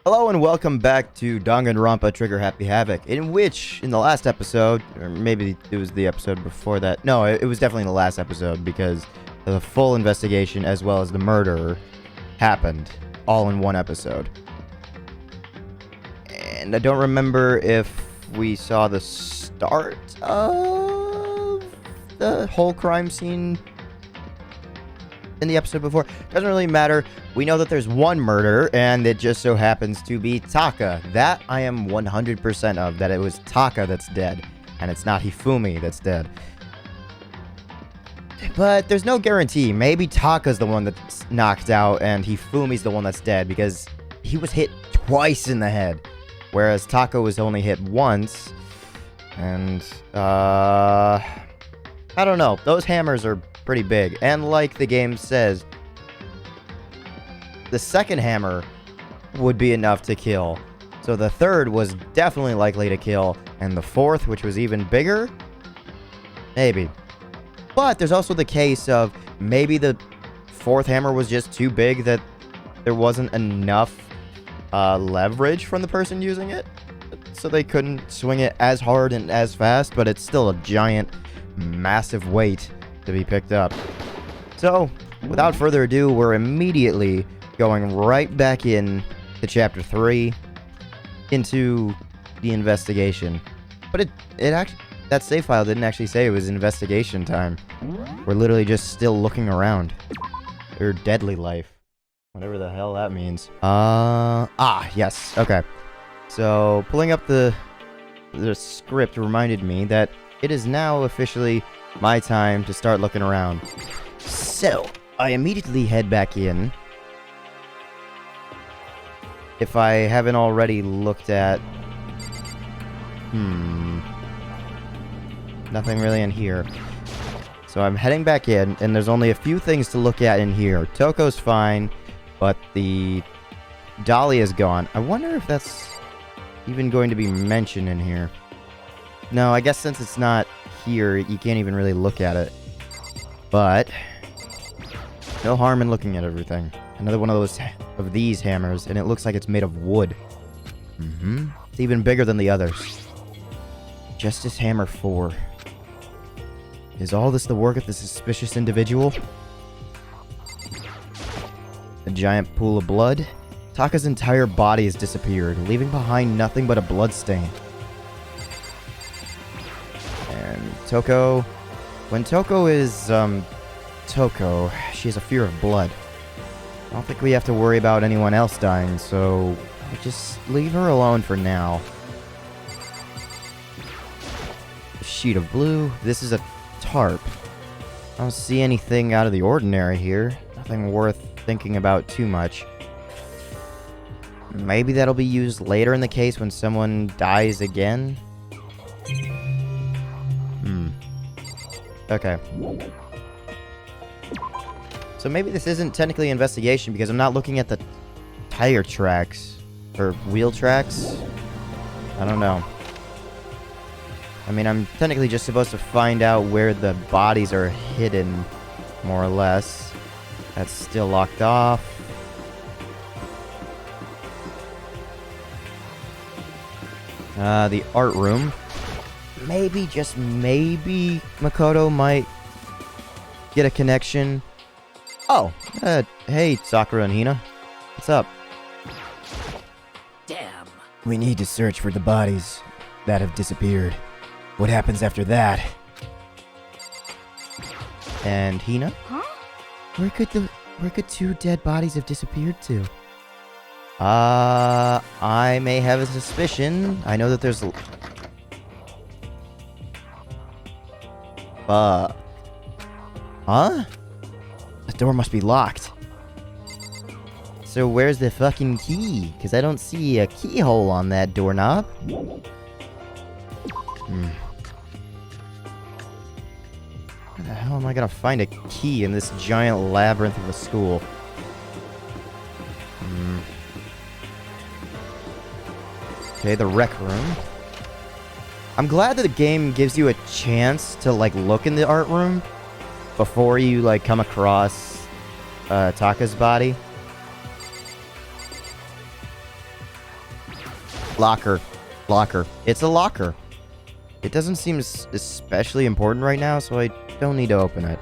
Hello and welcome back to Danganronpa Trigger Happy Havoc, in which, in the last episode, or maybe it was the episode before that, no, it was definitely the last episode, because the full investigation as well as the murder happened, all in one episode. And I don't remember if we saw the start of the whole crime scene in the episode before. Doesn't really matter. We know that there's one murder, and it just so happens to be Taka. That I am 100% of, that it was Taka that's dead, and it's not Hifumi that's dead. But there's no guarantee. Maybe Taka's the one that's knocked out, and Hifumi's the one that's dead, because he was hit twice in the head, whereas Taka was only hit once. And, I don't know. Those hammers are pretty big, and like the game says, the second hammer would be enough to kill, so the third was definitely likely to kill, and the fourth, which was even bigger, maybe. But there's also the case of maybe the fourth hammer was just too big, that there wasn't enough leverage from the person using it, so they couldn't swing it as hard and as fast, but it's still a giant, massive weight to be picked up. So, without further ado, we're immediately going right back in to Chapter 3 into the investigation. But it actually, that save file didn't actually say it was investigation time. We're literally just still looking around. Or deadly life. Whatever the hell that means. Yes, okay. So, pulling up the script reminded me that it is now officially my time to start looking around. So, I immediately head back in. If I haven't already looked at... Nothing really in here. So I'm heading back in, and there's only a few things to look at in here. Toko's fine, but the dolly is gone. I wonder if that's even going to be mentioned in here. No, I guess since it's not here, you can't even really look at it. But no harm in looking at everything. Another one of these hammers, and it looks like it's made of wood. It's even bigger than the others. Justice Hammer 4. Is all this the work of the suspicious individual? A giant pool of blood? Taka's entire body has disappeared, leaving behind nothing but a blood stain. And Toko... When Toko is, Toko, she has a fear of blood. I don't think we have to worry about anyone else dying, so we'll just leave her alone for now. A sheet of blue. This is a tarp. I don't see anything out of the ordinary here. Nothing worth thinking about too much. Maybe that'll be used later in the case when someone dies again? Okay. So maybe this isn't technically an investigation because I'm not looking at the tire tracks. Or wheel tracks? I don't know. I mean, I'm technically just supposed to find out where the bodies are hidden, more or less. That's still locked off. The art room. Maybe, just maybe, Makoto might get a connection. Oh, hey, Sakura and Hina. What's up? Damn. We need to search for the bodies that have disappeared. What happens after that? And Hina? Huh? Where could two dead bodies have disappeared to? I may have a suspicion. I know that there's... Huh? The door must be locked. So where's the fucking key? Because I don't see a keyhole on that doorknob. Where the hell am I gonna find a key in this giant labyrinth of a school? Okay, the rec room. I'm glad that the game gives you a chance to, like, look in the art room before you, like, come across Taka's body. Locker. Locker. It's a locker. It doesn't seem especially important right now, so I don't need to open it.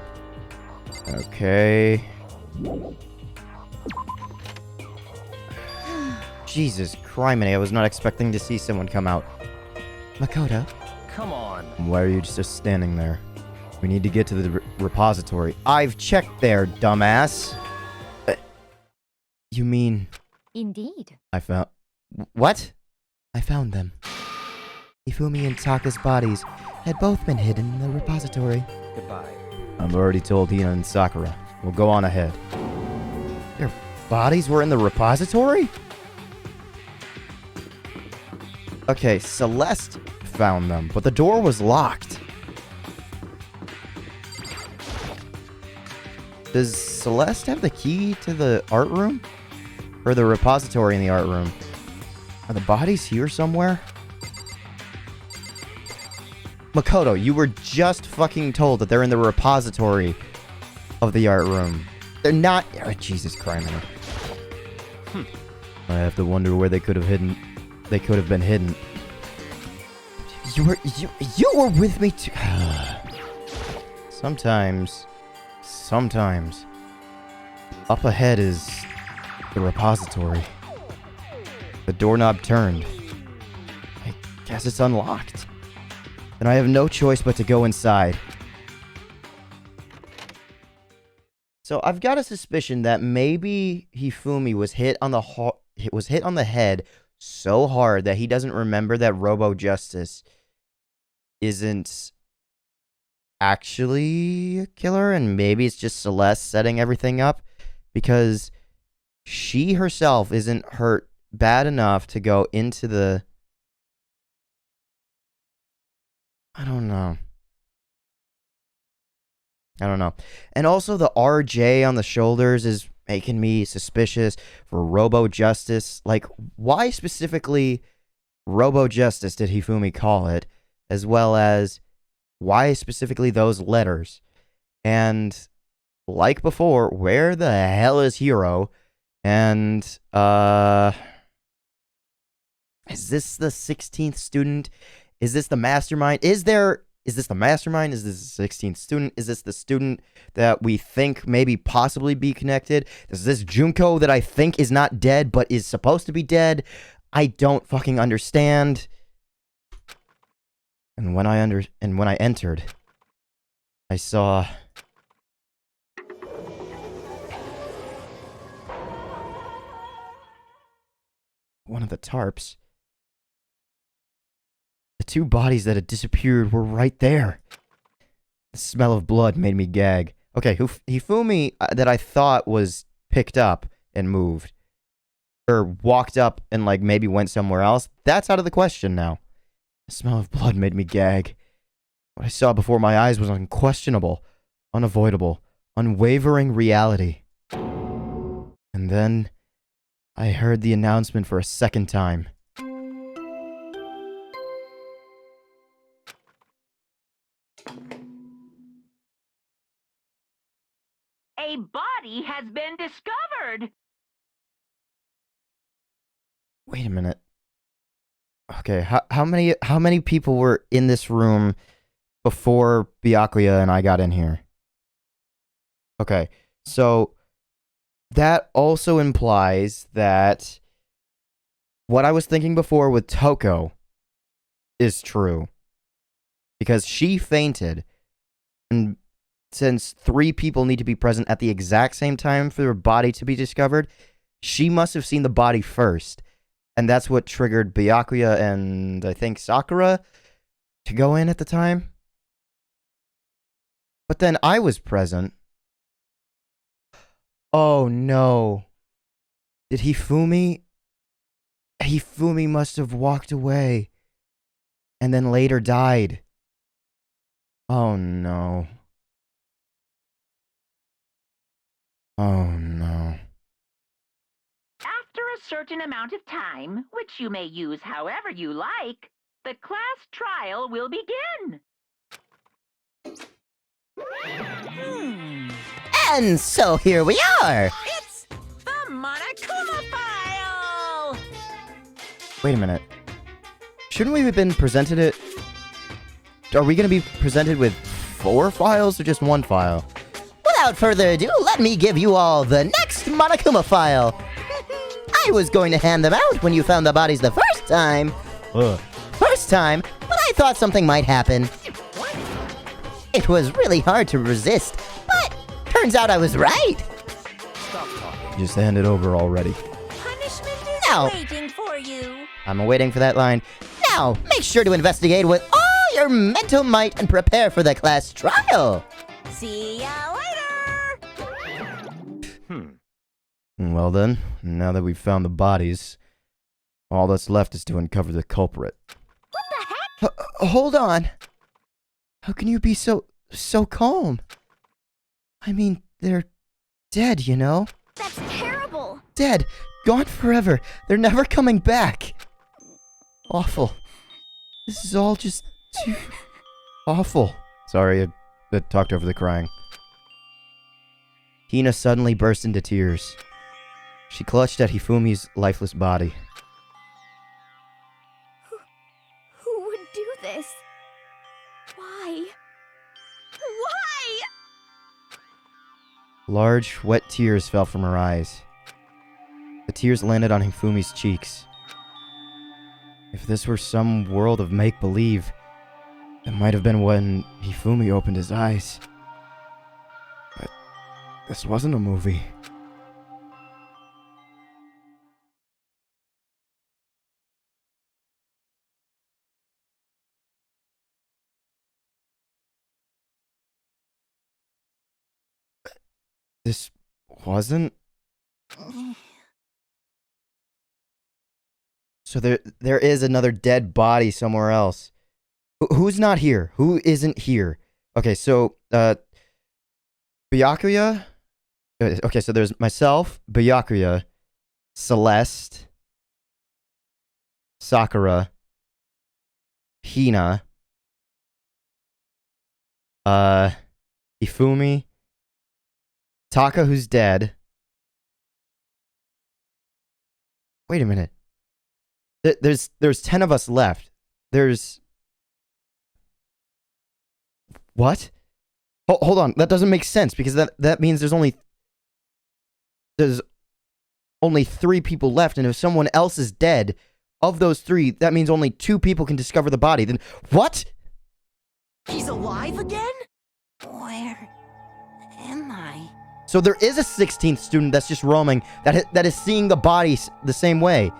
Okay. Jesus criminy, I was not expecting to see someone come out. Makoto? Come on. Why are you just standing there? We need to get to the repository. I've checked there, dumbass. You mean... Indeed. I found... What? I found them. Hifumi and Taka's bodies had both been hidden in the repository. Goodbye. I've already told Hina and Sakura. We'll go on ahead. Their bodies were in the repository? Okay, Celeste found them, but the door was locked. Does Celeste have the key to the art room? Or the repository in the art room? Are the bodies here somewhere? Makoto, you were just fucking told that they're in the repository of the art room. They're not... Oh, Jesus Christ. I have to wonder where they could have hidden... They could have been hidden. You were with me too... Sometimes... Up ahead is... the repository. The doorknob turned. I guess it's unlocked. And I have no choice but to go inside. So I've got a suspicion that maybe Hifumi was hit on the head so hard that he doesn't remember that Robo Justice isn't actually a killer, and maybe it's just Celeste setting everything up because she herself isn't hurt bad enough to go into the... I don't know. And also the RJ on the shoulders is making me suspicious for Robo Justice. Like, why specifically Robo Justice did Hifumi call it? As well as, why specifically those letters? And, like before, where the hell is Hiro? And, is this the 16th student? Is this the mastermind? Is this the mastermind? Is this the 16th student? Is this the student that we think maybe possibly be connected? Is this Junko that I think is not dead but is supposed to be dead? I don't fucking understand. And when I entered, I saw one of the tarps. The two bodies that had disappeared were right there. The smell of blood made me gag. Okay, Hifumi that I thought was picked up and moved. Or walked up and like maybe went somewhere else. That's out of the question now. The smell of blood made me gag. What I saw before my eyes was unquestionable, unavoidable, unwavering reality. And then I heard the announcement for a second time. A body has been discovered! Wait a minute. Okay, how many people were in this room before Byakuya and I got in here? Okay, so that also implies that what I was thinking before with Toko is true. Because she fainted, and since 3 people need to be present at the exact same time for her body to be discovered, she must have seen the body first. And that's what triggered Byakuya and I think Sakura to go in at the time. But then I was present. Oh no. Did Hifumi? Hifumi must have walked away and then later died. Oh no. Oh no. After a certain amount of time, which you may use however you like, the class trial will begin. And so here we are! It's the Monokuma file! Wait a minute. shouldn't we have been presented it? Are we going to be presented with 4 files or just 1 file? Without further ado, let me give you all the next Monokuma file. I was going to hand them out when you found the bodies the first time. First time, but I thought something might happen. It was really hard to resist, but turns out I was right. Stop talking. Just hand it over already. Punishment is Now. waiting for you. I'm waiting for that line. Now, make sure to investigate with all your mental might and prepare for the class trial. See ya later. Well then, now that we've found the bodies, all that's left is to uncover the culprit. What the heck? Hold on. How can you be so calm? I mean, they're dead, you know? That's terrible. Dead. Gone forever. They're never coming back. Awful. This is all just too awful. Sorry, I talked over the crying. Hina suddenly burst into tears. She clutched at Hifumi's lifeless body. Who would do this? Why? Why? Large, wet tears fell from her eyes. The tears landed on Hifumi's cheeks. If this were some world of make-believe, it might have been when Hifumi opened his eyes. But this wasn't a movie. This wasn't? So there is another dead body somewhere else. Who's not here? Who isn't here? Okay, so, Byakuya? Okay, so there's myself, Byakuya, Celeste, Sakura, Hina, Hifumi, Taka, who's dead. Wait a minute. There's 10 of us left. There's... What? Hold on. That doesn't make sense because that means there's only 3 people left, and if someone else is dead, of those 3, that means only 2 people can discover the body. Then what? He's alive again? Where am I? So there is a 16th student that's just roaming that is seeing the bodies the same way.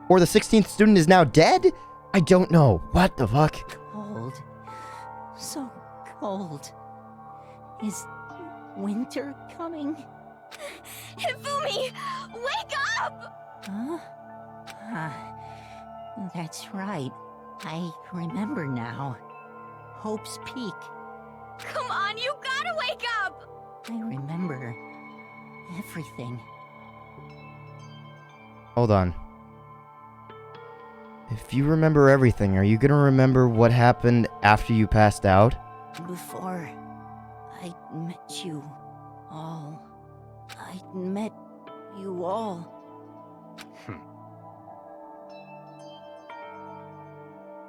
Or the 16th student is now dead? I don't know. What the fuck? Cold. So cold. Is winter coming? Hifumi! Wake up! Huh? That's right. I remember now. Hope's Peak. Come on, you gotta wake up! I remember everything. Hold on. If you remember everything, are you gonna remember what happened after you passed out? Before I met you all. I met you all.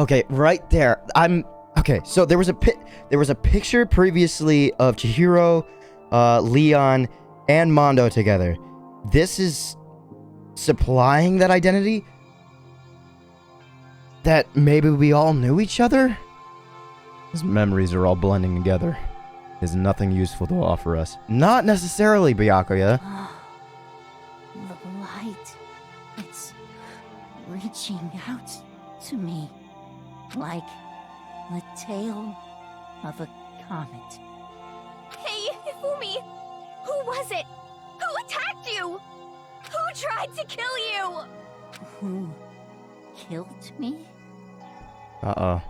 Okay, right there. Okay, so there was a picture previously of Chihiro, Leon, and Mondo together. This is supplying that identity? That maybe we all knew each other? His memories are all blending together. There's nothing useful to offer us. Not necessarily, Byakuya. The light. It's reaching out to me. Like the tail of a comet. Hey, Hifumi! Who was it? Who attacked you? Who tried to kill you? Who killed me? Uh-oh.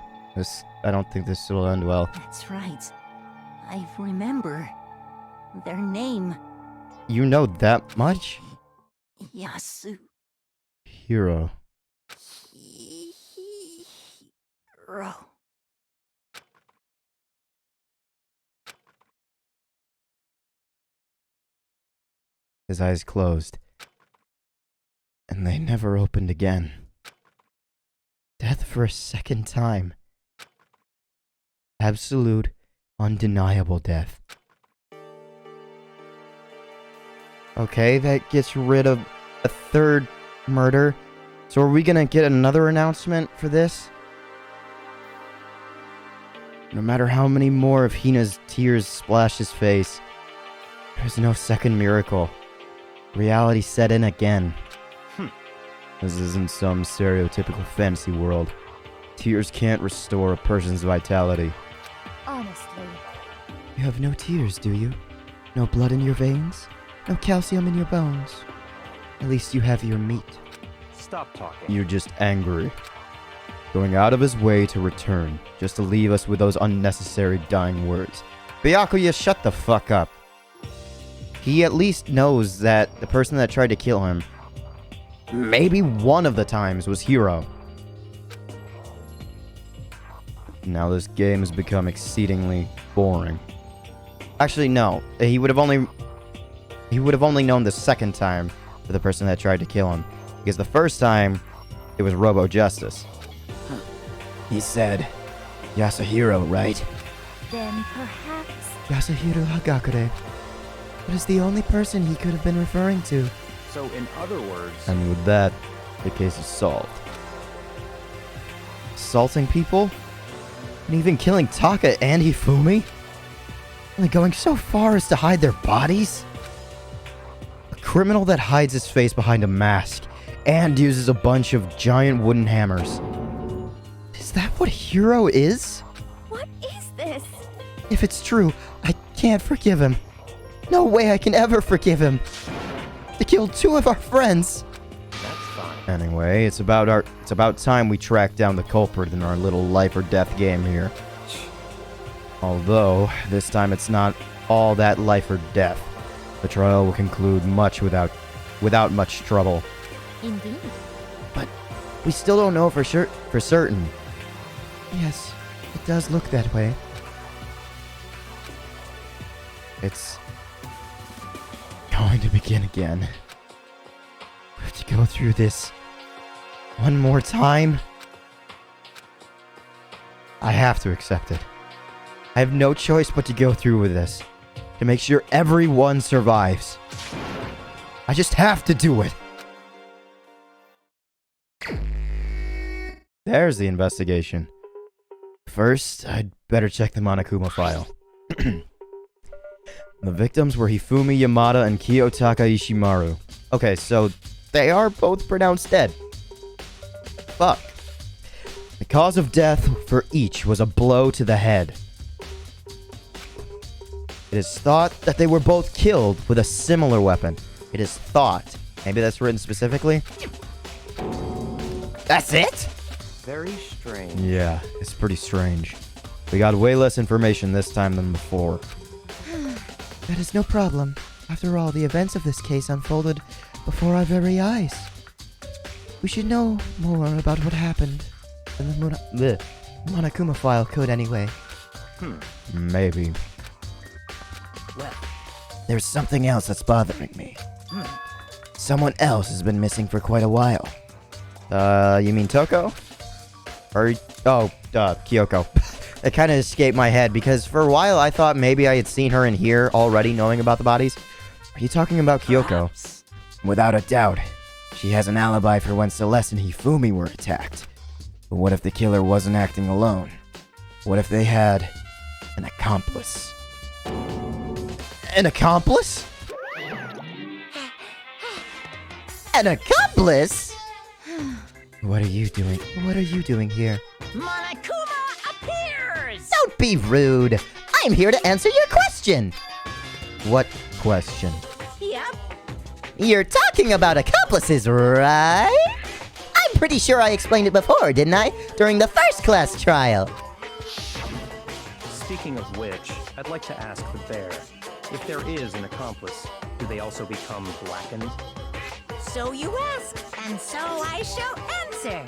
I don't think this will end well. That's right. I remember their name. You know that much? Yasu. Hero. Hero. His eyes closed. And they never opened again. death for a second time. Absolute, undeniable death. Okay, that gets rid of a third murder. So are we gonna get another announcement for this? No matter how many more of Hina's tears splash his face, there's no second miracle. Reality set in again. This isn't some stereotypical fantasy world. Tears can't restore a person's vitality. Honestly. You have no tears, do you? No blood in your veins? No calcium in your bones? At least you have your meat. Stop talking. You're just angry. Going out of his way to return, just to leave us with those unnecessary dying words. Byakuya, shut the fuck up. He at least knows that the person that tried to kill him, maybe one of the times, was Hiro. Now this game has become exceedingly boring. Actually, no. He would have only known the second time for the person that tried to kill him. Because the first time, it was Robo Justice. He said, Yasuhiro, right? Then perhaps... Yasuhiro Hagakure. That is the only person he could have been referring to. So, in other words... And with that, the case is solved. Assaulting people? And even killing Taka and Hifumi? Only going so far as to hide their bodies? A criminal that hides his face behind a mask and uses a bunch of giant wooden hammers. Is that what Hiro is? What is this? If it's true, I can't forgive him. No way I can ever forgive him. To kill two of our friends. That's fine. Anyway, it's about time we track down the culprit in our little life or death game here. Although, this time it's not all that life or death. The trial will conclude without much trouble. Indeed. But we still don't know for certain. Yes, it does look that way. It's going to begin again. We have to go through this one more time. I have to accept it. I have no choice but to go through with this. To make sure everyone survives. I just have to do it. There's the investigation. First, I'd better check the Monokuma file. The victims were Hifumi Yamada and Kiyotaka Ishimaru. Okay, so they are both pronounced dead. Fuck. The cause of death for each was a blow to the head. It is thought that they were both killed with a similar weapon. It is thought. Maybe that's written specifically? That's it? Very strange. Yeah, it's pretty strange. We got way less information this time than before. That is no problem. After all, the events of this case unfolded before our very eyes. We should know more about what happened than the Monokuma file could anyway. Maybe. Well, There's something else that's bothering me. Someone else has been missing for quite a while. You mean Toko? Or, Kyoko. It kind of escaped my head because for a while I thought maybe I had seen her in here already knowing about the bodies. Are you talking about Kyoko? perhaps. Without a doubt. She has an alibi for when Celeste and Hifumi were attacked. But what if the killer wasn't acting alone? What if they had an accomplice? An accomplice? An accomplice? What are you doing? What are you doing here? Monokuma appears! Don't be rude. I'm here to answer your question. What question? Yep. You're talking about accomplices, right? I'm pretty sure I explained it before, didn't I? During the first class trial. Speaking of which, I'd like to ask the bear, if there is an accomplice, do they also become blackened? So you ask, and so I shall answer.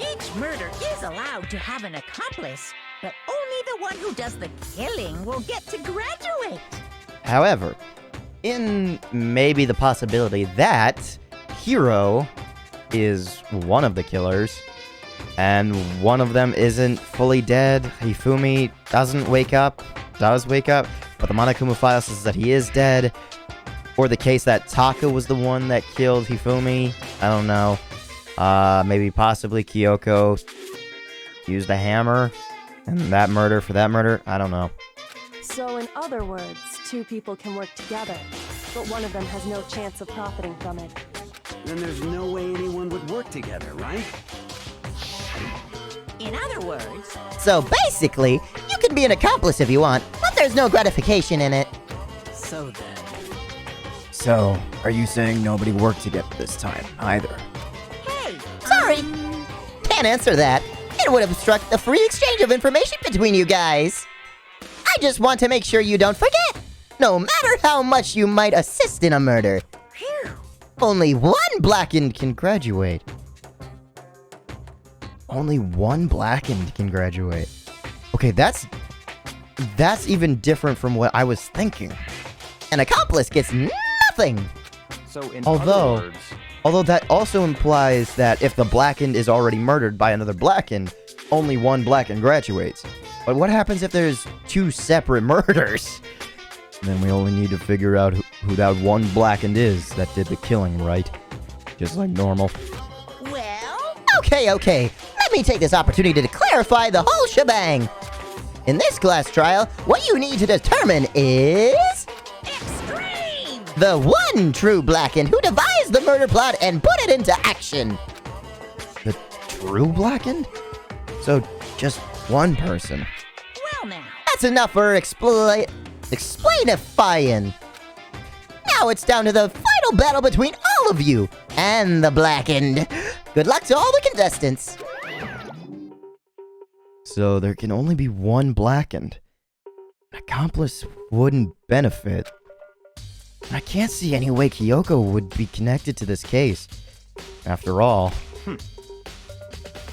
Each murder is allowed to have an accomplice, but only the one who does the killing will get to graduate. However, in maybe the possibility that Hiro is one of the killers, and one of them isn't fully dead. Hifumi does wake up, but the Monokuma file says that he is dead. Or the case that Taka was the one that killed Hifumi. I don't know. Maybe possibly Kyoko used a hammer and that murder for that murder. I don't know. So in other words, two people can work together, but one of them has no chance of profiting from it. Then there's no way anyone would work together, right? In other words, So basically, you can be an accomplice if you want, but there's no gratification in it. So then... So, are you saying nobody worked together this time, either? hey, Sorry. Can't answer that. It would obstruct the free exchange of information between you guys. I just want to make sure you don't forget. No matter how much you might assist in a murder, only one blackened Can graduate. Only one blackened can graduate. Okay, that's even different from what I was thinking. an accomplice gets nothing. So in Although- other words, Although that also implies that if the blackened is already murdered by another blackened, only one blackened graduates. But what happens if there's two separate murders? Then we only need to figure out who that one blackened is that did the killing, right? Just like normal. well, Okay. Let me take this opportunity to clarify the whole shebang. In this class trial, what you need to determine is extreme! the one true blackened who devised the murder plot and put it into action. The true blackened? So, just one person. Well now, That's enough for explainifying. Now it's down to the final battle between all of you and the blackened. Good luck to all the contestants. So there can only be one blackened. An accomplice wouldn't benefit. I can't see any way Kyoko would be connected to this case. After all,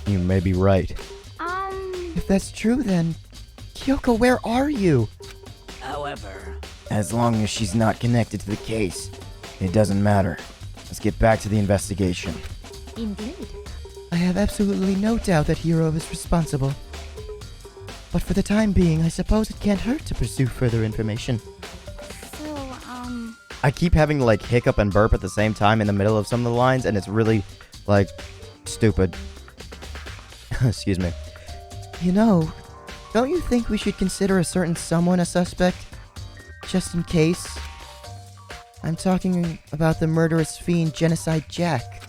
you may be right. If that's true, then Kyoko, where are you? However... As long as she's not connected to the case, it doesn't matter. Let's get back to the investigation. Indeed. I have absolutely no doubt that Hiro is responsible. But for the time being, I suppose it can't hurt to pursue further information. So, I keep having like hiccup and burp at the same time in the middle of some of the lines, and it's really, like, stupid. Excuse me. You know, don't you think we should consider a certain someone a suspect? Just in case. I'm talking about the murderous fiend Genocide Jack.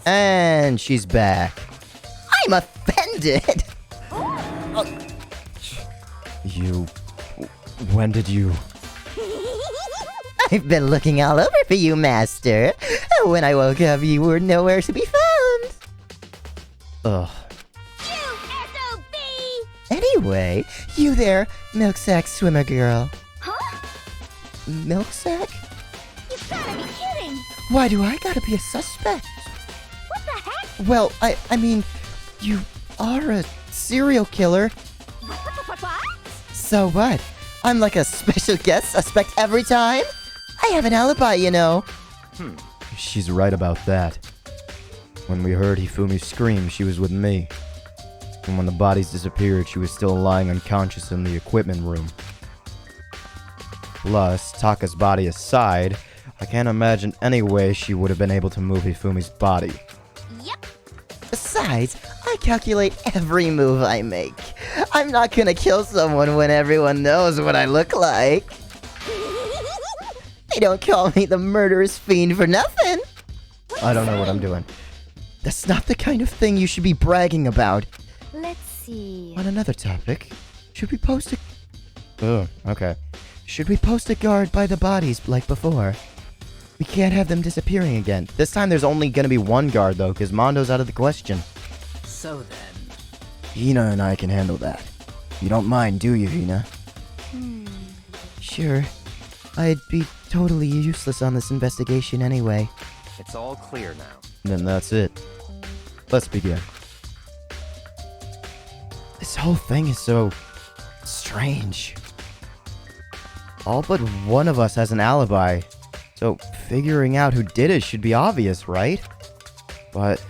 And she's back. I'm offended. You... When did you... I've been looking all over for you, Master. When I woke up, you were nowhere to be found. Ugh. SOB! Anyway, you there, milksack swimmer girl. Huh? Milksack? You've gotta be kidding! Why do I gotta be a suspect? What the heck? Well, I mean, you are a serial killer. What? So what? I'm like a special guest suspect every time? I have an alibi, you know. She's right about that. When we heard Hifumi scream, she was with me. And when the bodies disappeared, she was still lying unconscious in the equipment room. Plus, Taka's body aside, I can't imagine any way she would have been able to move Hifumi's body. Yep. Besides, I calculate every move I make. I'm not gonna kill someone when everyone knows what I look like. They don't call me the murderous fiend for nothing. I don't know what I'm doing. That's not the kind of thing you should be bragging about. Let's see. On another topic, should we post a... Oh, okay. Should we post a guard by the bodies like before? We can't have them disappearing again. This time there's only gonna be one guard though, because Mondo's out of the question. So then... Hina and I can handle that. You don't mind, do you, Hina? Sure. I'd be totally useless on this investigation anyway. it's all clear now. Then that's it. Let's begin. This whole thing is so... strange. All but one of us has an alibi, so figuring out who did it should be obvious, right? But...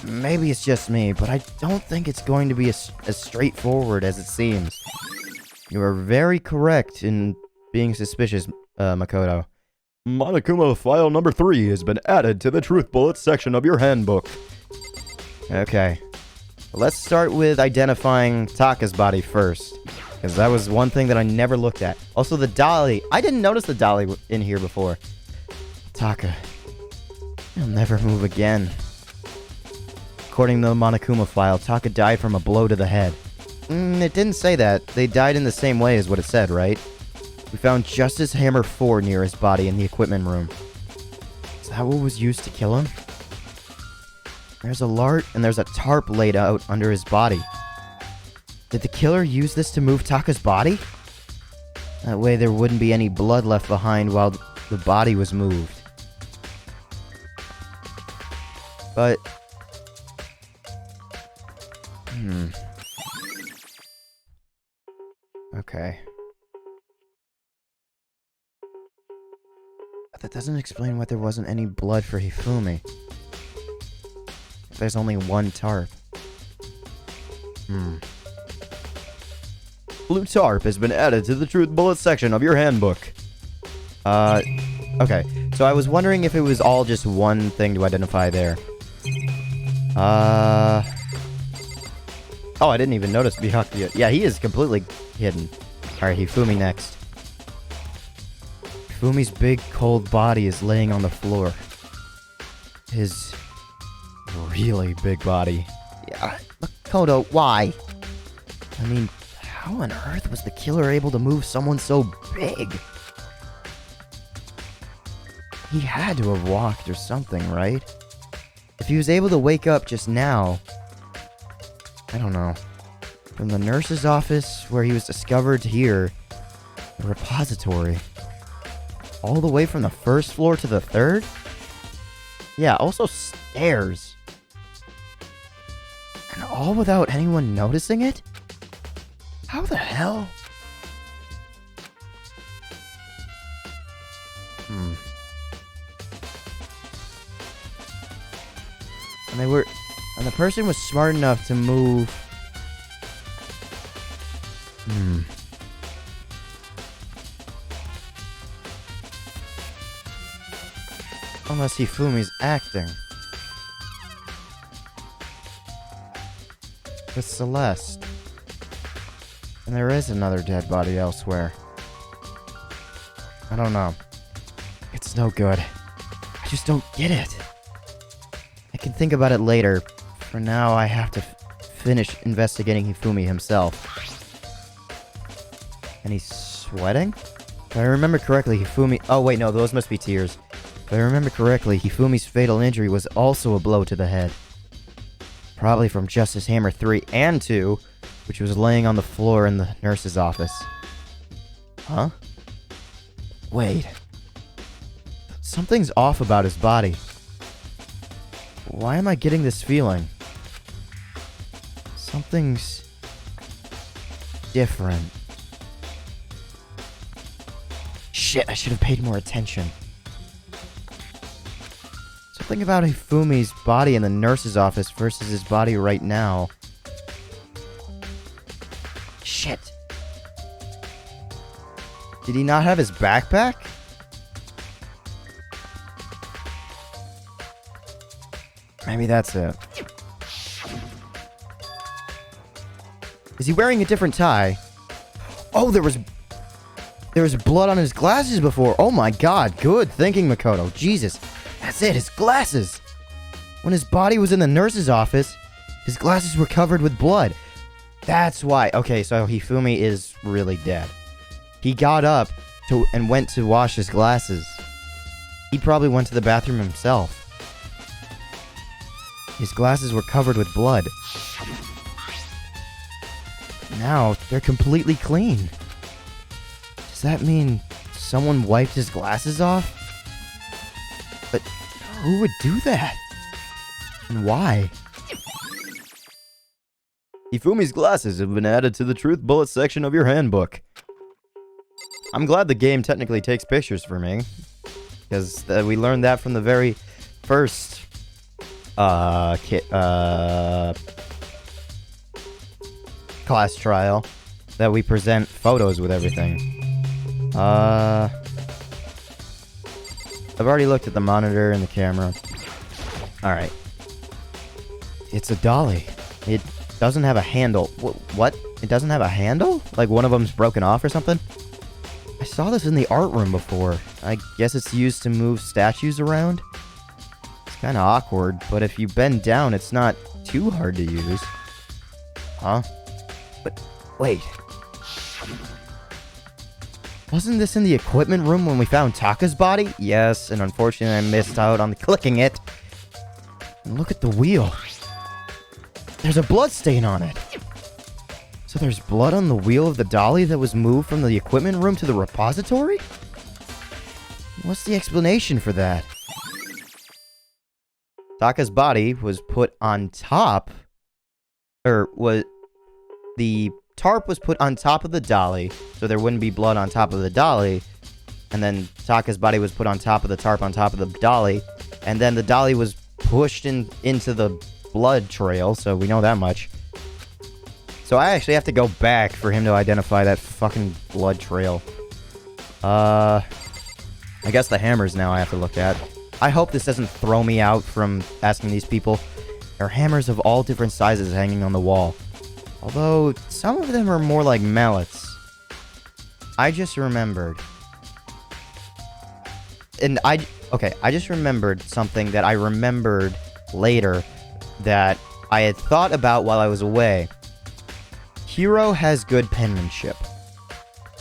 maybe it's just me, but I don't think it's going to be as straightforward as it seems. You are very correct in being suspicious, Makoto. Monokuma file number 3 has been added to the truth bullets section of your handbook. Okay. Let's start with identifying Taka's body first, because that was one thing that I never looked at. Also, the dolly. I didn't notice the dolly in here before. Taka. He'll never move again. According to the Monokuma file, Taka died from a blow to the head. It didn't say that. They died in the same way as what it said, right? We found Justice Hammer 4 near his body in the equipment room. Is that what was used to kill him? There's a lart and there's a tarp laid out under his body. Did the killer use this to move Taka's body? That way there wouldn't be any blood left behind while the body was moved. But... Okay. But that doesn't explain why there wasn't any blood for Hifumi. There's only one tarp. Blue tarp has been added to the truth bullet section of your handbook. Okay. So I was wondering if it was all just one thing to identify there. Oh, I didn't even notice Byakuya. Yeah, he is completely hidden. Alright, Hifumi next. Hifumi's big, cold body is laying on the floor. His really big body. Yeah, Makoto, why? I mean, how on earth was the killer able to move someone so big? He had to have walked or something, right? If he was able to wake up just now... I don't know. From the nurse's office, where he was discovered, to here, the repository. All the way from the first floor to the third? Yeah, also stairs. And all without anyone noticing it? How the hell? And the person was smart enough to move... Unless Hifumi's acting. With Celeste. And there is another dead body elsewhere. I don't know. It's no good. I just don't get it. I can think about it later. For now, I have to finish investigating Hifumi himself. And he's sweating? If I remember correctly, Hifumi... Oh, wait, no, those must be tears. If I remember correctly, Hifumi's fatal injury was also a blow to the head. Probably from Justice Hammer 3 and 2, which was laying on the floor in the nurse's office. Huh? Wait. Something's off about his body. Why am I getting this feeling? Something's... different. Shit, I should have paid more attention. Something about Hifumi's body in the nurse's office versus his body right now. Shit. Did he not have his backpack? Maybe that's it. Is he wearing a different tie? Oh, there was blood on his glasses before. Oh my god, good thinking, Makoto. Jesus, that's it, his glasses. When his body was in the nurse's office, his glasses were covered with blood. That's why. Okay, so Hifumi is really dead. He got up and went to wash his glasses. He probably went to the bathroom himself. His glasses were covered with blood. Now, they're completely clean. Does that mean someone wiped his glasses off? But who would do that? And why? Hifumi's glasses have been added to the truth bullet section of your handbook. I'm glad the game technically takes pictures for me. Because we learned that from the very first class trial that we present photos with everything. I've already looked at the monitor and the camera. Alright. It's a dolly. It doesn't have a handle. What? It doesn't have a handle? Like one of them's broken off or something? I saw this in the art room before. I guess it's used to move statues around. It's kind of awkward, but if you bend down, it's not too hard to use. Huh? But, wait. Wasn't this in the equipment room when we found Taka's body? Yes, and unfortunately I missed out on clicking it. And look at the wheel. There's a blood stain on it. So there's blood on the wheel of the dolly that was moved from the equipment room to the repository? What's the explanation for that? Taka's body was put on top, the tarp was put on top of the dolly, so there wouldn't be blood on top of the dolly, and then Taka's body was put on top of the tarp on top of the dolly, and then the dolly was pushed into the blood trail, so we know that much. So I actually have to go back for him to identify that fucking blood trail. I guess the hammers now I have to look at. I hope this doesn't throw me out from asking these people. There are hammers of all different sizes hanging on the wall. Although, some of them are more like mallets. I just remembered. I just remembered something that I remembered later that I had thought about while I was away. Hiro has good penmanship.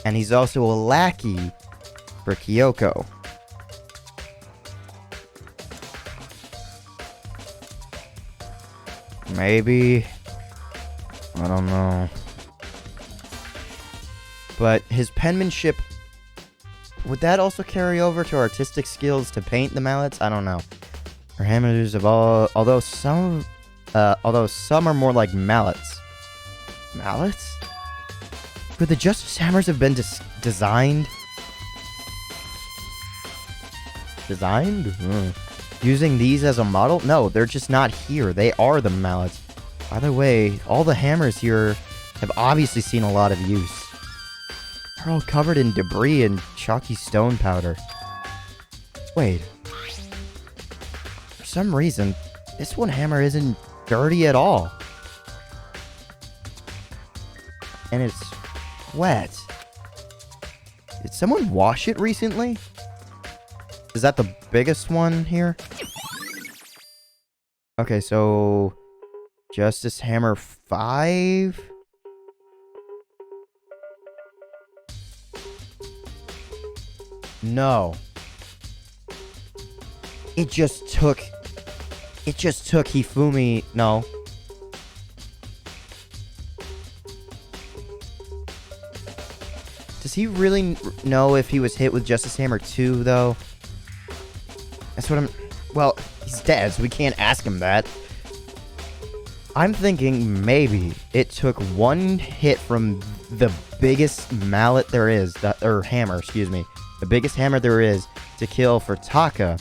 And he's also a lackey for Kyoko. Maybe... I don't know. But his penmanship... Would that also carry over to artistic skills to paint the mallets? I don't know. Her hammers of all... Although some are more like mallets. Mallets? Could the Justice Hammers have been designed? Designed? Using these as a model? No, they're just not here. They are the mallets. By the way, all the hammers here have obviously seen a lot of use. They're all covered in debris and chalky stone powder. Wait. For some reason, this one hammer isn't dirty at all. And it's wet. Did someone wash it recently? Is that the biggest one here? Okay, so... Justice Hammer 5? No. It just took Hifumi... No. Does he really know if he was hit with Justice Hammer 2, though? That's what I'm... Well, he's dead, so we can't ask him that. I'm thinking maybe it took one hit from the biggest mallet there is, or hammer, excuse me. The biggest hammer there is to kill for Taka.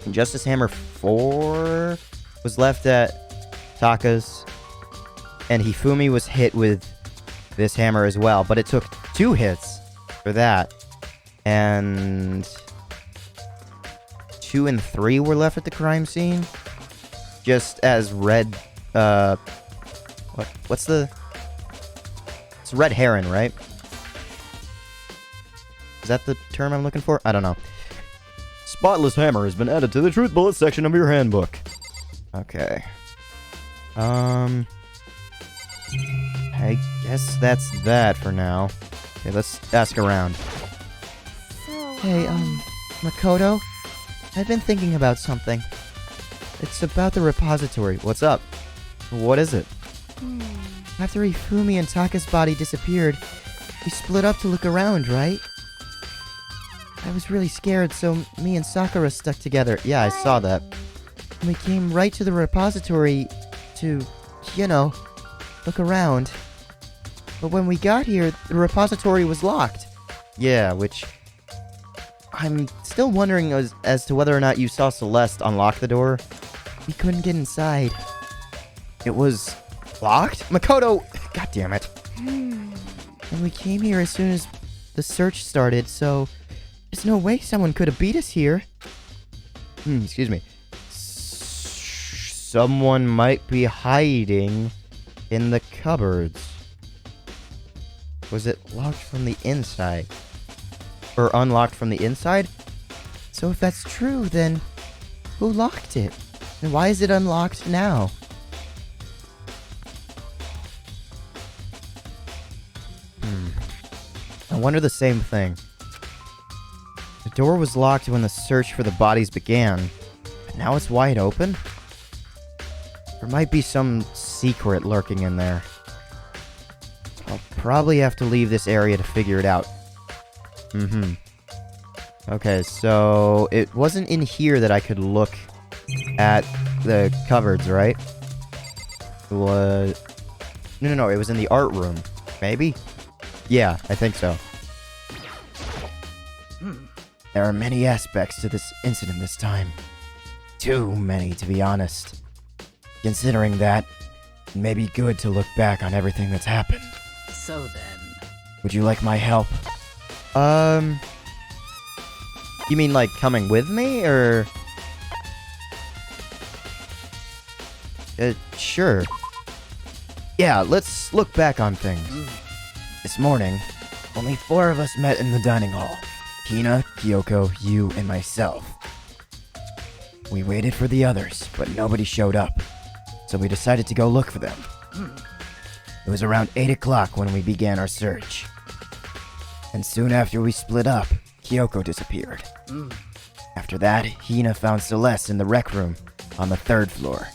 And Justice Hammer 4 was left at Taka's. And Hifumi was hit with this hammer as well. But it took 2 hits for that. And 2 and 3 were left at the crime scene. Just as red... What's the... It's red heron, right? Is that the term I'm looking for? I don't know. Spotless hammer has been added to the truth bullet section of your handbook. Okay. I guess that's that for now. Okay, let's ask around. So, Hey, Makoto? I've been thinking about something. It's about the repository. What's up? What is it? After Hifumi and Taka's body disappeared, we split up to look around, right? I was really scared, so me and Sakura stuck together. Yeah, I saw that. And we came right to the repository to, you know, look around. But when we got here, the repository was locked. Yeah, which... I'm still wondering as to whether or not you saw Celeste unlock the door. We couldn't get inside. It was locked? Makoto! God damn it. And we came here as soon as the search started, so there's no way someone could have beat us here. Excuse me. Someone might be hiding in the cupboards. Was it locked from the inside? Or unlocked from the inside? So if that's true, then who locked it? And why is it unlocked now? I wonder the same thing. The door was locked when the search for the bodies began, but now it's wide open? There might be some secret lurking in there. I'll probably have to leave this area to figure it out. Okay, so it wasn't in here that I could look at the cupboards, right? It was... No, it was in the art room. Maybe? Yeah, I think so. There are many aspects to this incident this time. Too many, to be honest. Considering that, it may be good to look back on everything that's happened. So then... Would you like my help? You mean like coming with me, or... Sure. Yeah, let's look back on things. This morning, only 4 of us met in the dining hall. Hina, Kyoko, you, and myself. We waited for the others, but nobody showed up. So we decided to go look for them. It was around 8 o'clock when we began our search. And soon after we split up, Kyoko disappeared. After that, Hina found Celeste in the rec room on the 3rd floor.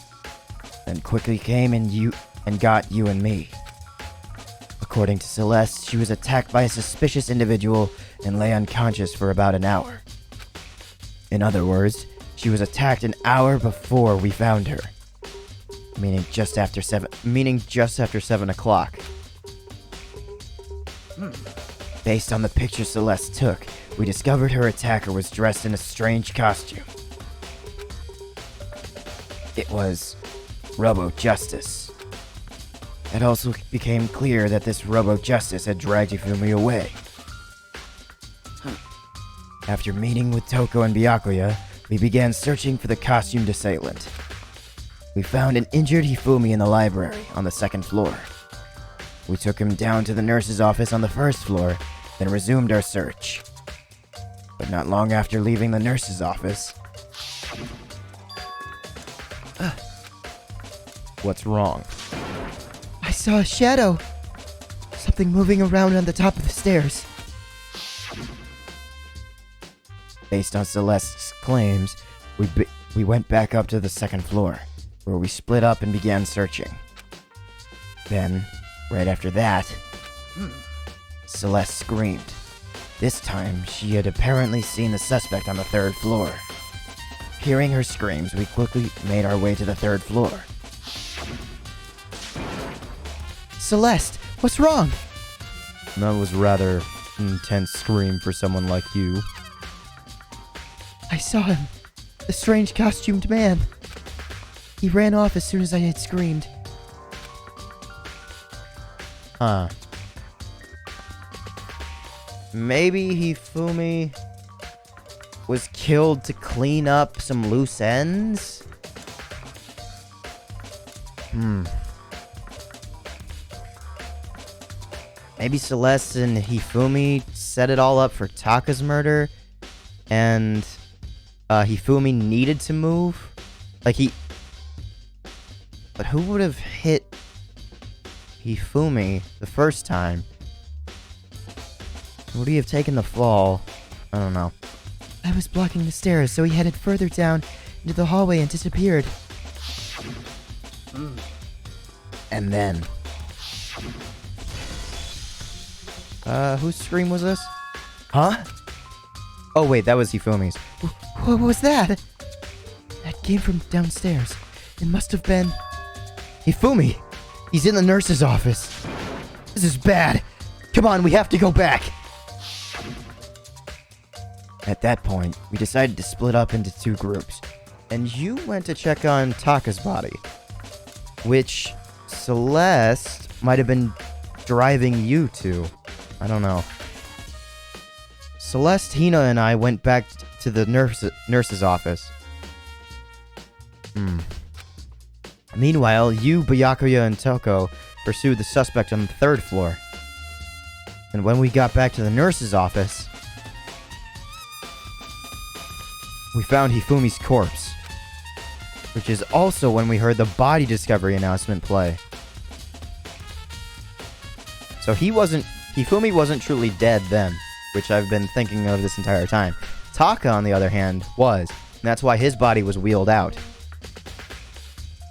Then quickly came and got you and me. According to Celeste, she was attacked by a suspicious individual and lay unconscious for about an hour. In other words, she was attacked an hour before we found her. Meaning just after 7 o'clock. Based on the picture Celeste took, we discovered her attacker was dressed in a strange costume. It was Robo Justice. It also became clear that this Robo Justice had dragged Hifumi away. After meeting with Toko and Byakuya, we began searching for the costumed assailant. We found an injured Hifumi in the library on the 2nd floor. We took him down to the nurse's office on the 1st floor, then resumed our search. But not long after leaving the nurse's office... What's wrong? I saw a shadow. Something moving around on the top of the stairs. Based on Celeste's claims, we went back up to the 2nd floor, where we split up and began searching. Then, right after that, Celeste screamed. This time, she had apparently seen the suspect on the 3rd floor. Hearing her screams, we quickly made our way to the 3rd floor. Celeste, what's wrong? That was rather intense scream for someone like you. I saw him. The strange costumed man. He ran off as soon as I had screamed. Huh. Maybe Hifumi was killed to clean up some loose ends? Maybe Celeste and Hifumi set it all up for Taka's murder, and Hifumi needed to move? But who would have hit Hifumi the first time? Would he have taken the fall? I don't know. I was blocking the stairs, so he headed further down into the hallway and disappeared. And then... whose scream was this? Huh? Oh wait, that was Hifumi's. What was that? That came from downstairs. It must have been... Hifumi! He's in the nurse's office. This is bad. Come on, we have to go back. At that point, we decided to split up into 2 groups. And you went to check on Taka's body, which Celeste might have been driving you to. I don't know. Celeste, Hina, and I went back to the nurse's office. Meanwhile, you, Byakuya, and Toko pursued the suspect on the 3rd floor. And when we got back to the nurse's office, we found Hifumi's corpse. Which is also when we heard the body discovery announcement play. So Hifumi wasn't truly dead then, which I've been thinking of this entire time. Taka, on the other hand, was, and that's why his body was wheeled out.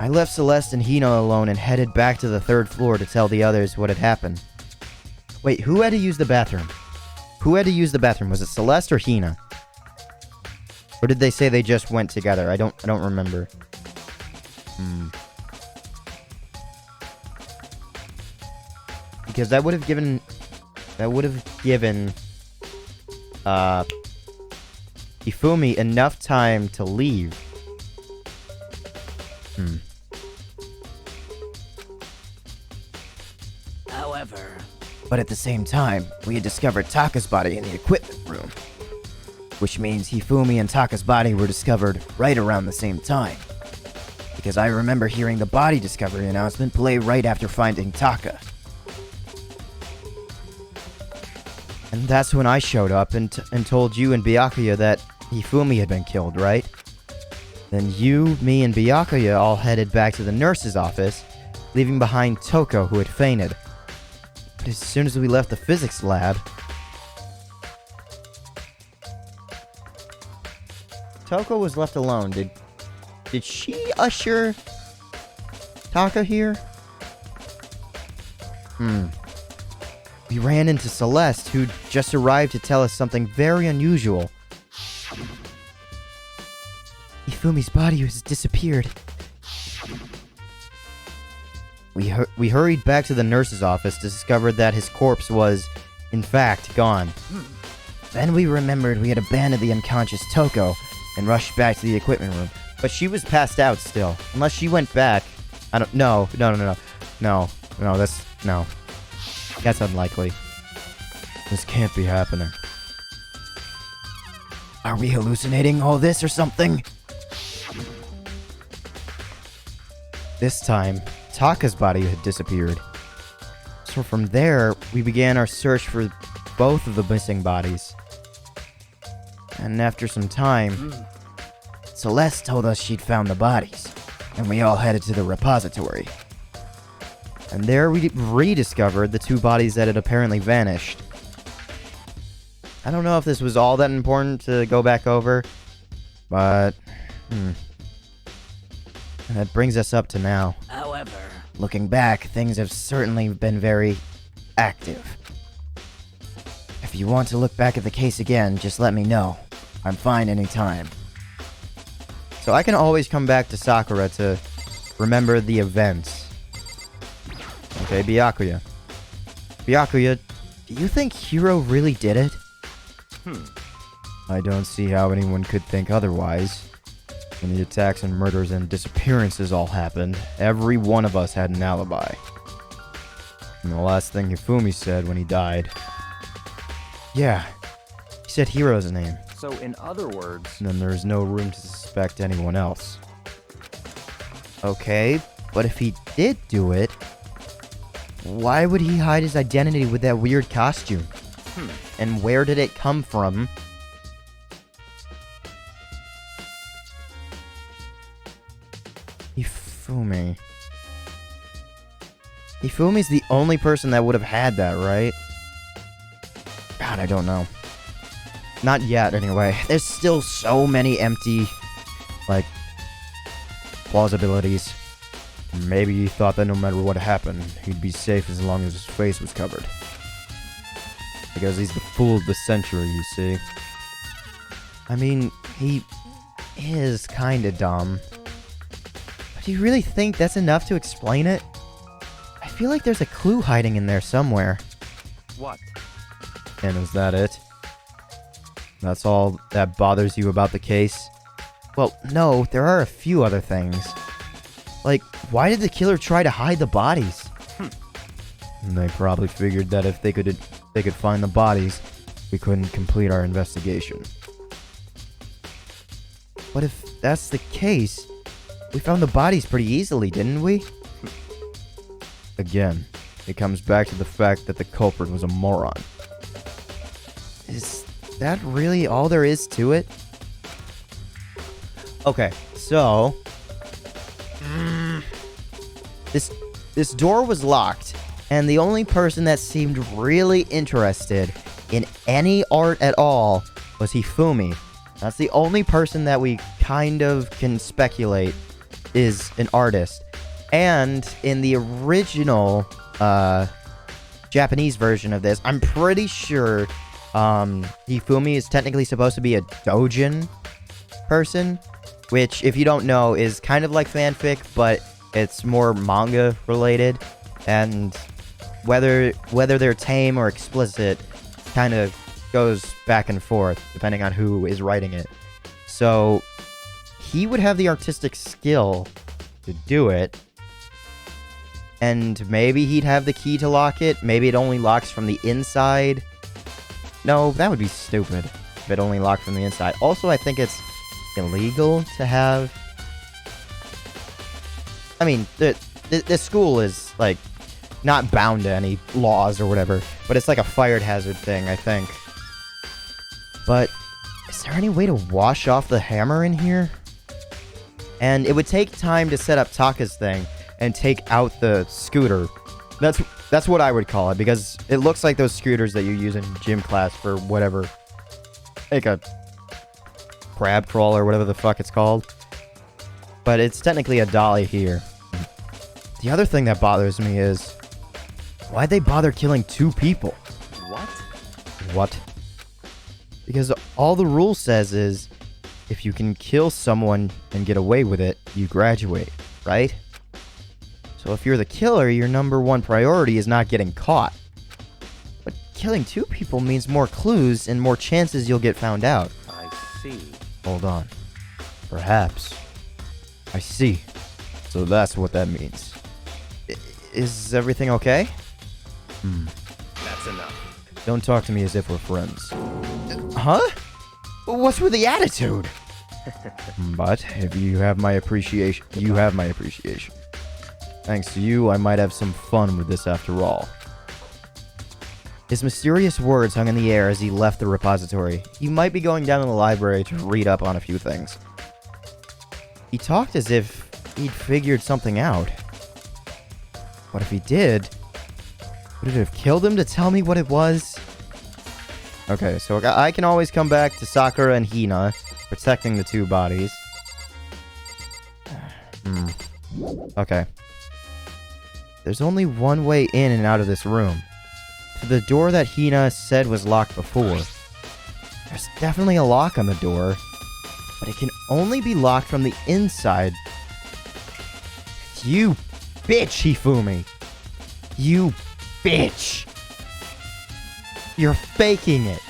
I left Celeste and Hina alone and headed back to the 3rd floor to tell the others what had happened. Wait, who had to use the bathroom? Who had to use the bathroom? Was it Celeste or Hina? Or did they say they just went together? I don't remember. Because that would have given Hifumi enough time to leave. However, but at the same time, we had discovered Taka's body in the equipment room. Which means Hifumi and Taka's body were discovered right around the same time. Because I remember hearing the body discovery announcement play right after finding Taka. And that's when I showed up and told you and Byakuya that Hifumi had been killed, right? Then you, me, and Byakuya all headed back to the nurse's office, leaving behind Toko, who had fainted. But as soon as we left the physics lab, Toko was left alone. Did she usher Taka here? We ran into Celeste, who just arrived to tell us something very unusual. Hifumi's body has disappeared. We hurried back to the nurse's office to discover that his corpse was, in fact, gone. Then we remembered we had abandoned the unconscious Toko and rushed back to the equipment room. But she was passed out still. Unless she went back. I don't... No. That's unlikely. This can't be happening. Are we hallucinating all this or something? This time, Taka's body had disappeared. So from there, we began our search for both of the missing bodies. And after some time, Celeste told us she'd found the bodies, and we all headed to the repository. And there we rediscovered the 2 bodies that had apparently vanished. I don't know if this was all that important to go back over, but... And that brings us up to now. However, looking back, things have certainly been very active. If you want to look back at the case again, just let me know. I'm fine anytime. So I can always come back to Sakura to remember the events. Okay, Byakuya. Byakuya, do you think Hiro really did it? I don't see how anyone could think otherwise. When the attacks and murders and disappearances all happened, every one of us had an alibi. And the last thing Hifumi said when he died... Yeah, he said Hiro's name. So in other words... And then there's no room to suspect anyone else. Okay, but if he did do it, why would he hide his identity with that weird costume? And where did it come from? Hifumi. Hifumi's the only person that would have had that, right? God, I don't know. Not yet, anyway. There's still so many empty, plausibilities. Maybe he thought that no matter what happened, he'd be safe as long as his face was covered. Because he's the fool of the century, you see. I mean, he is kinda dumb. But do you really think that's enough to explain it? I feel like there's a clue hiding in there somewhere. What? And is that it? That's all that bothers you about the case? Well, no, there are a few other things. Like, why did the killer try to hide the bodies? And they probably figured that if they could find the bodies, we couldn't complete our investigation. But if that's the case, we found the bodies pretty easily, didn't we? Again, it comes back to the fact that the culprit was a moron. Is that really all there is to it? Okay, so... This door was locked, and the only person that seemed really interested in any art at all was Hifumi. That's the only person that we kind of can speculate is an artist. And in the original Japanese version of this, I'm pretty sure Hifumi is technically supposed to be a doujin person, which, if you don't know, is kind of like fanfic, but it's more manga related, and whether they're tame or explicit kind of goes back and forth depending on who is writing it. So he would have the artistic skill to do it, and maybe he'd have the key to lock it. Maybe it only locks from the inside. No, that would be stupid if it only locked from the inside. Also, I think it's illegal to have... I mean, the school is, like, not bound to any laws or whatever, but it's like a fire hazard thing, I think. But is there any way to wash off the hammer in here? And it would take time to set up Taka's thing and take out the scooter. That's what I would call it, because it looks like those scooters that you use in gym class for whatever. Like a crab crawl or whatever the fuck it's called. But it's technically a dolly here. The other thing that bothers me is, why'd they bother killing 2 people? What? Because all the rule says is, if you can kill someone and get away with it, you graduate, right? So if you're the killer, your number 1 priority is not getting caught. But killing 2 people means more clues and more chances you'll get found out. I see. Hold on. Perhaps. I see. So that's what that means. Is everything okay? That's enough. Don't talk to me as if we're friends. Huh? What's with the attitude? But if you have my appreciation, you have my appreciation. Thanks to you, I might have some fun with this after all. His mysterious words hung in the air as he left the repository. He might be going down to the library to read up on a few things. He talked as if he'd figured something out. What if he did? Would it have killed him to tell me what it was? Okay, so I can always come back to Sakura and Hina, protecting the 2 bodies. Okay. There's only one way in and out of this room. To the door that Hina said was locked before. There's definitely a lock on the door, but it can only be locked from the inside. You bitch, Hifumi! You bitch! You're faking it!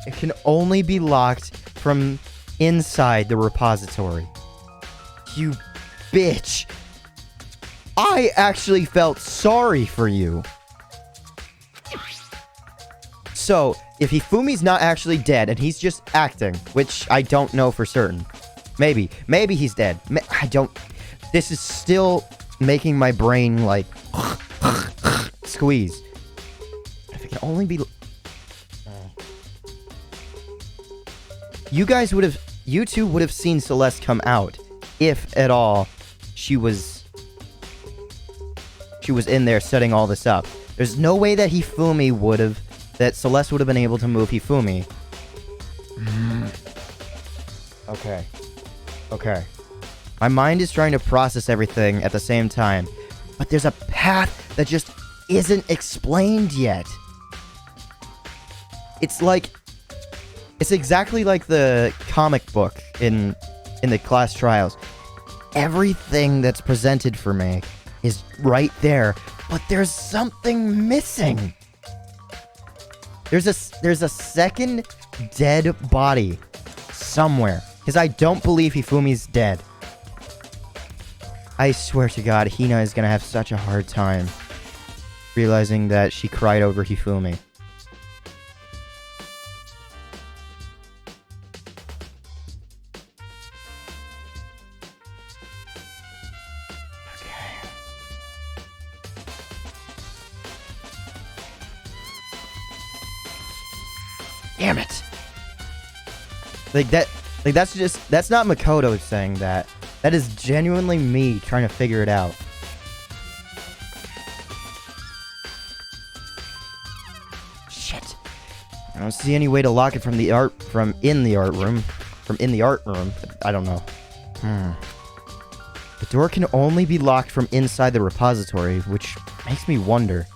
It can only be locked from inside the repository. You bitch! I actually felt sorry for you. So, if Hifumi's not actually dead and he's just acting, which I don't know for certain. Maybe he's dead. I don't... This is still making my brain, like, squeeze. If it can only be... You two would have seen Celeste come out, if at all she was in there setting all this up. There's no way that that Celeste would have been able to move Hifumi. Okay. My mind is trying to process everything at the same time, but there's a path that just isn't explained yet. It's exactly like the comic book in the class trials. Everything that's presented for me is right there, but there's something missing. There's a second dead body somewhere. Because I don't believe Hifumi's dead. I swear to God, Hina is going to have such a hard time realizing that she cried over Hifumi. Damn it. That's not Makoto saying that. That is genuinely me trying to figure it out. Shit. I don't see any way to lock it from in the art room. I don't know. The door can only be locked from inside the repository, which makes me wonder.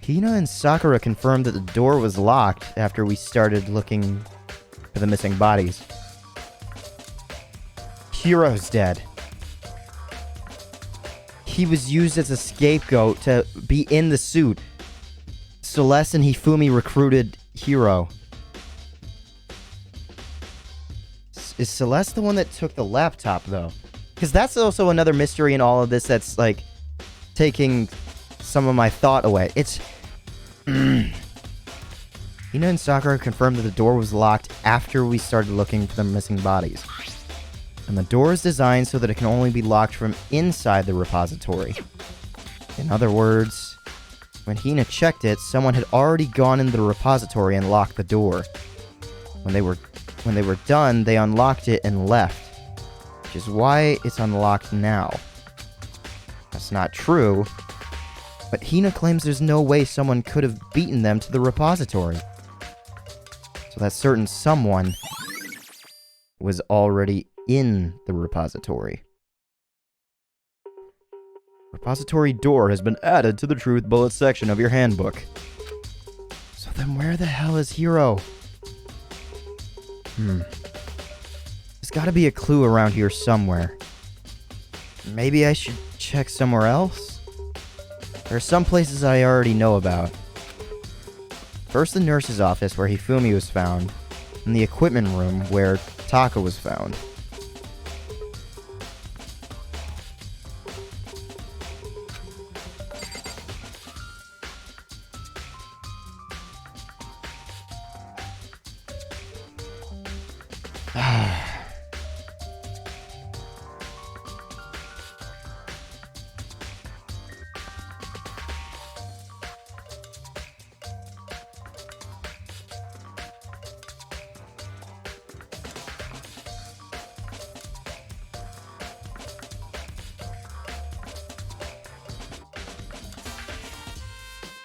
Hina and Sakura confirmed that the door was locked after we started looking for the missing bodies. Hiro's dead. He was used as a scapegoat to be in the suit. Celeste and Hifumi recruited Hiro. Is Celeste the one that took the laptop, though? Because that's also another mystery in all of this that's, like, taking some of my thought away. It's... Hina and Sakura confirmed that the door was locked after we started looking for the missing bodies. And the door is designed so that it can only be locked from inside the repository. In other words, when Hina checked it, someone had already gone into the repository and locked the door. When they were done, they unlocked it and left, which is why it's unlocked now. That's not true, but Hina claims there's no way someone could have beaten them to the repository. So that certain someone was already in the repository. Repository door has been added to the truth bullet section of your handbook. So then where the hell is Hiro? There's gotta be a clue around here somewhere. Maybe I should check somewhere else? There are some places I already know about. First, the nurse's office where Hifumi was found, and the equipment room where Taka was found.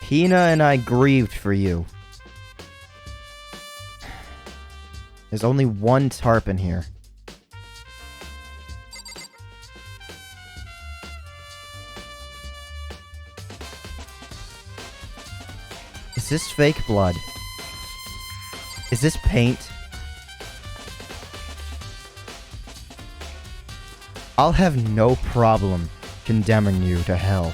Hina and I grieved for you. There's only one tarp in here. Is this fake blood? Is this paint? I'll have no problem condemning you to hell.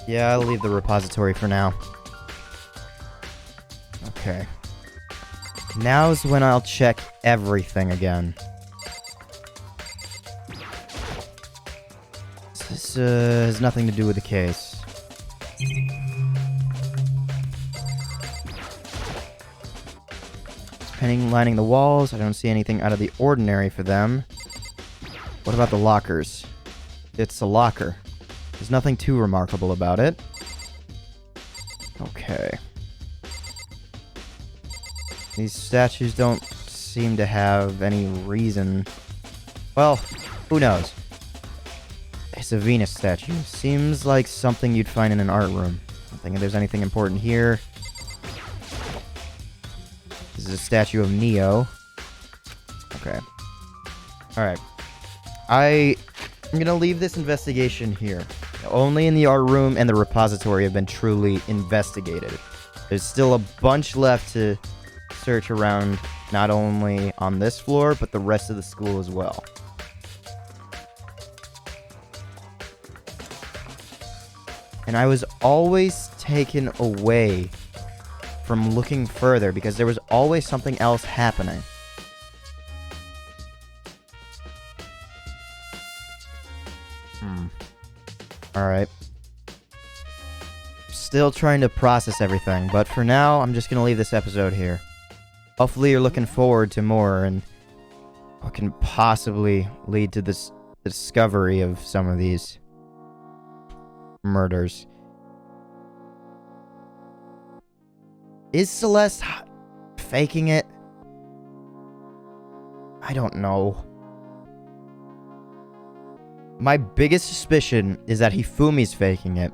Yeah, I'll leave the repository for now. Okay. Now's when I'll check everything again. This has nothing to do with the case. It's painting lining the walls. I don't see anything out of the ordinary for them. What about the lockers? It's a locker. There's nothing too remarkable about it. Okay. These statues don't seem to have any reason. Well, who knows? It's a Venus statue. Seems like something you'd find in an art room. I don't think there's anything important here. This is a statue of Neo. Okay. Alright. I'm gonna leave this investigation here. Only in the art room and the repository have been truly investigated. There's still a bunch left to search around not only on this floor, but the rest of the school as well. And I was always taken away from looking further because there was always something else happening. Alright. Still trying to process everything, but for now, I'm just gonna leave this episode here. Hopefully you're looking forward to more and what can possibly lead to this discovery of some of these murders. Is Celeste faking it? I don't know. My biggest suspicion is that Hifumi's faking it.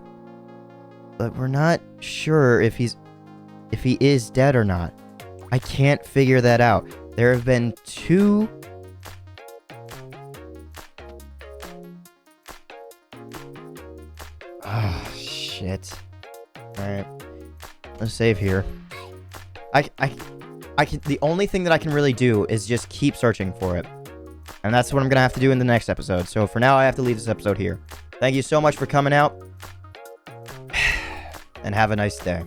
But we're not sure if he is dead or not. I can't figure that out. There have been 2... Ah, shit. Alright. Let's save here. I can... The only thing that I can really do is just keep searching for it. And that's what I'm gonna have to do in the next episode. So for now, I have to leave this episode here. Thank you so much for coming out. And have a nice day.